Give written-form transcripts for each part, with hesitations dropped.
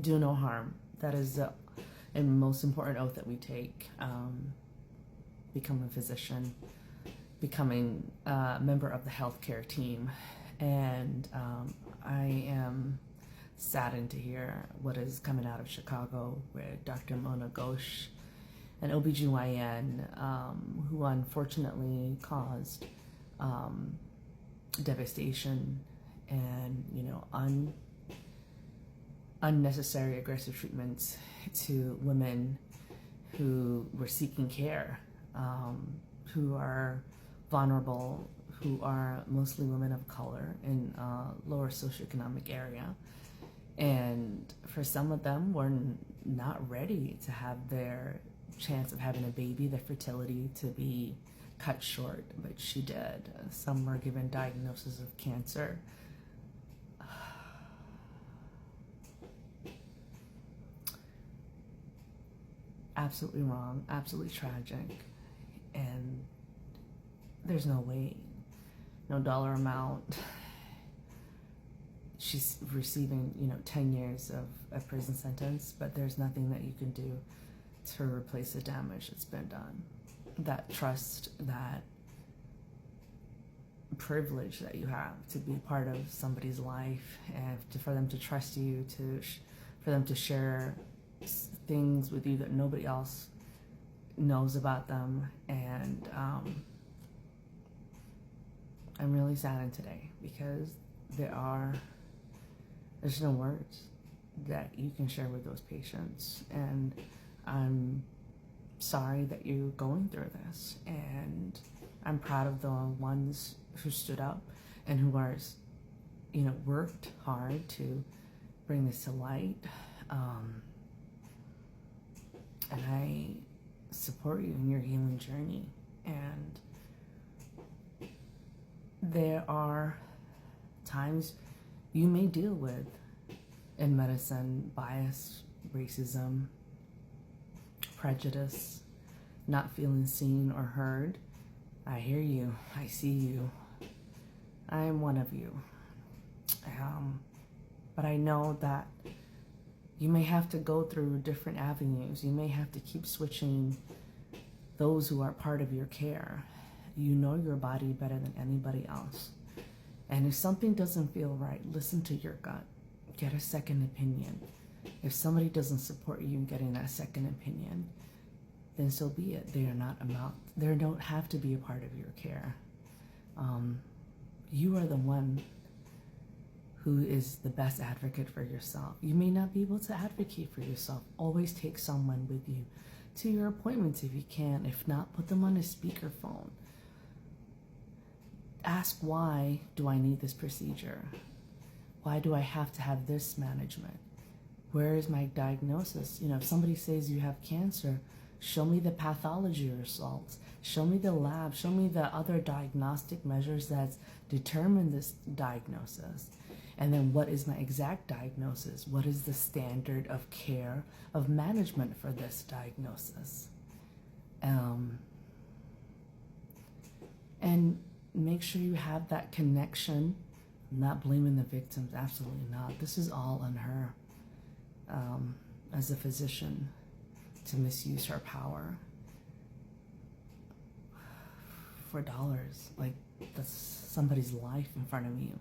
do no harm. That is the most important oath that we take. Become a physician, becoming a member of the healthcare team. And I am saddened to hear what is coming out of Chicago with Dr. Mona Ghosh, an OBGYN who unfortunately caused devastation and, unnecessary aggressive treatments to women who were seeking care, who are vulnerable, who are mostly women of color in a lower socioeconomic area. And for some of them, were not ready to have their chance of having a baby, their fertility to be cut short, but she did. Some were given diagnosis of cancer. Absolutely wrong, absolutely tragic, and there's no way, no dollar amount. She's receiving, 10 years of a prison sentence, but there's nothing that you can do to replace the damage that's been done. That trust, that privilege that you have to be part of somebody's life, and for them to trust you, for them to share things with you that nobody else knows about them. And I'm really saddened today because there's no words that you can share with those patients. And I'm sorry that you're going through this, and I'm proud of the ones who stood up and who are, worked hard to bring this to light. And I support you in your healing journey. And there are times you may deal with, in medicine, bias, racism, prejudice, not feeling seen or heard. I hear you. I see you. I am one of you. But I know that you may have to go through different avenues. You may have to keep switching those who are part of your care. You know your body better than anybody else. And if something doesn't feel right, listen to your gut. Get a second opinion. If somebody doesn't support you in getting that second opinion, then so be it. They don't have to be a part of your care. You are the one who is the best advocate for yourself. You may not be able to advocate for yourself. Always take someone with you to your appointments if you can. If not, put them on a speakerphone. Ask, why do I need this procedure? Why do I have to have this management? Where is my diagnosis? If somebody says you have cancer, show me the pathology results. Show me the lab. Show me the other diagnostic measures that determine this diagnosis. And then what is my exact diagnosis? What is the standard of care, of management for this diagnosis? And make sure you have that connection. I'm not blaming the victims, absolutely not. This is all on her as a physician to misuse her power for dollars. Like, that's somebody's life in front of you.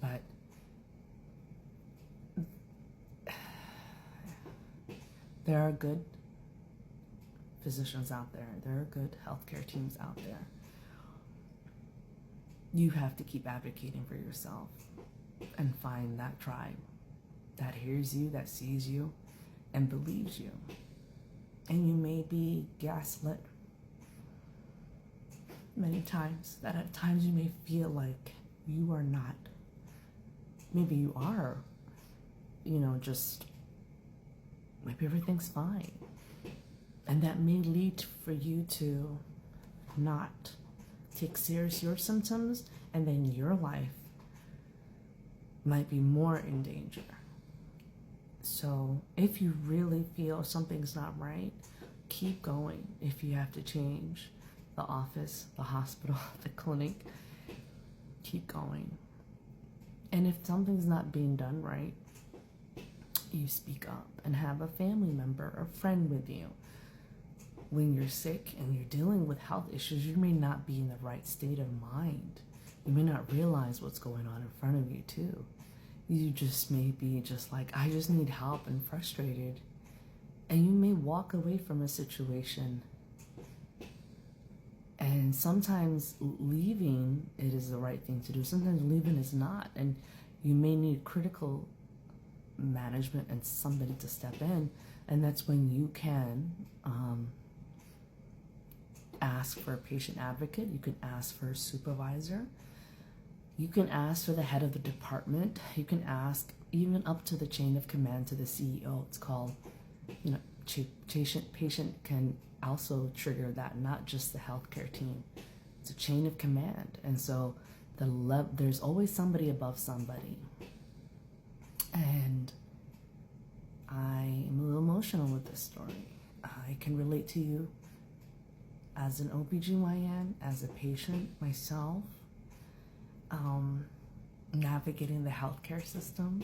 But there are good physicians out there. There are good healthcare teams out there. You have to keep advocating for yourself and find that tribe that hears you, that sees you, and believes you. And you may be gaslit many times, that at times you may feel like you are not. Maybe you are, just maybe everything's fine. And that may lead for you to not take serious your symptoms, and then your life might be more in danger. So if you really feel something's not right, keep going. If you have to change the office, the hospital, the clinic, keep going. And if something's not being done right, you speak up and have a family member or friend with you. When you're sick and you're dealing with health issues, you may not be in the right state of mind. You may not realize what's going on in front of you too. You just may be just like, I just need help, and frustrated. And you may walk away from a situation. And sometimes leaving, it is the right thing to do. Sometimes leaving is not. And you may need critical management and somebody to step in. And that's when you can ask for a patient advocate. You can ask for a supervisor. You can ask for the head of the department. You can ask even up to the chain of command to the CEO. It's called, patient can also trigger that, not just the healthcare team. It's a chain of command. And so there's always somebody above somebody. And I am a little emotional with this story. I can relate to you as an OBGYN, as a patient myself, navigating the healthcare system.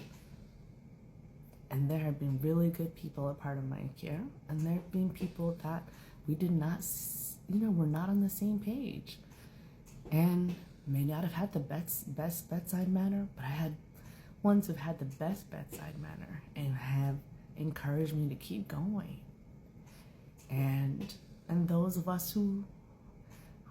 And there have been really good people a part of my care. And there have been people that we did not, we're not on the same page. And may not have had the best bedside manner, but I had ones who've had the best bedside manner and have encouraged me to keep going. And those of us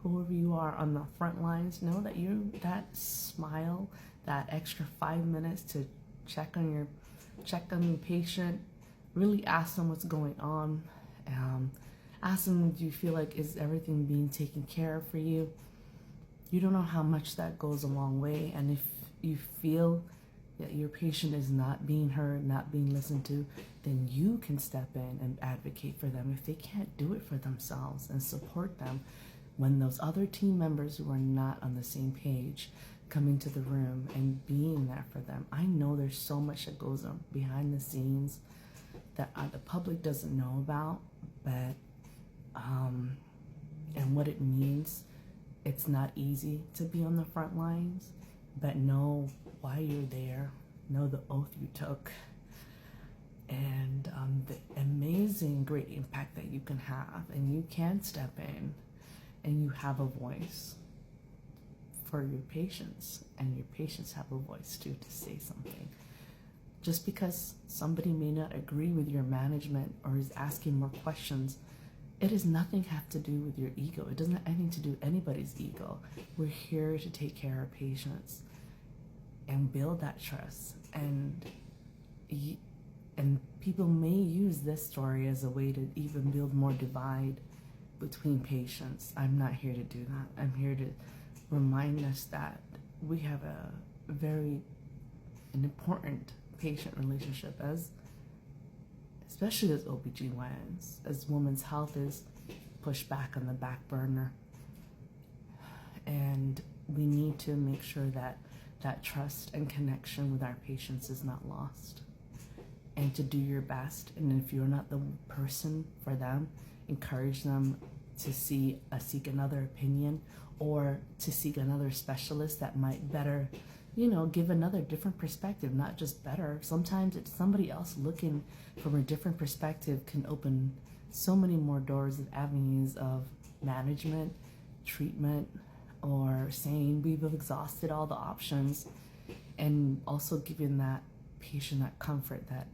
whoever you are on the front lines, know that that smile, that extra 5 minutes to check on the patient, really ask them what's going on. Ask them, do you feel like, is everything being taken care of for you? You don't know how much that goes a long way. And if you feel that your patient is not being heard, not being listened to, then you can step in and advocate for them if they can't do it for themselves, and support them when those other team members who are not on the same page come into the room, and being there for them. I know there's so much that goes on behind the scenes that the public doesn't know about, but and what it means. It's not easy to be on the front lines, but know why you're there, know the oath you took, and the amazing, great impact that you can have. And you can step in, and you have a voice for your patients, and your patients have a voice too to say something. Just because somebody may not agree with your management or is asking more questions, it has nothing have to do with your ego. It doesn't have anything to do with anybody's ego. We're here to take care of patients and build that trust. And people may use this story as a way to even build more divide between patients. I'm not here to do that. I'm here to remind us that we have an important patient relationship, especially as OBGYNs, as women's health is pushed back on the back burner. And we need to make sure that that trust and connection with our patients is not lost. And to do your best. And if you're not the person for them, encourage them to seek another opinion, or to seek another specialist that might better, give another different perspective, not just better. Sometimes it's somebody else looking from a different perspective can open so many more doors of avenues of management, treatment, or saying we've exhausted all the options, and also giving that patient that comfort that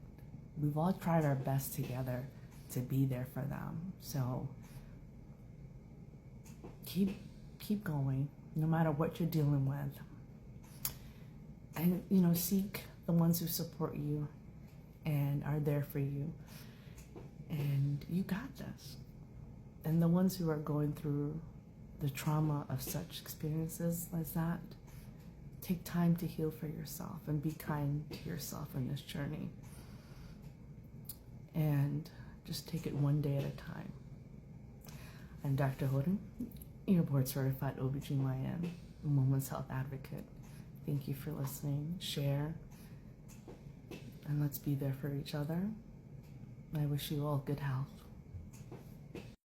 we've all tried our best together to be there for them. So keep going, no matter what you're dealing with. And, seek the ones who support you and are there for you. And you got this. And the ones who are going through the trauma of such experiences as that, take time to heal for yourself and be kind to yourself in this journey. And just take it one day at a time. I'm Dr. Hoden, your board-certified OBGYN, women's health advocate. Thank you for listening. Share, and let's be there for each other. I wish you all good health.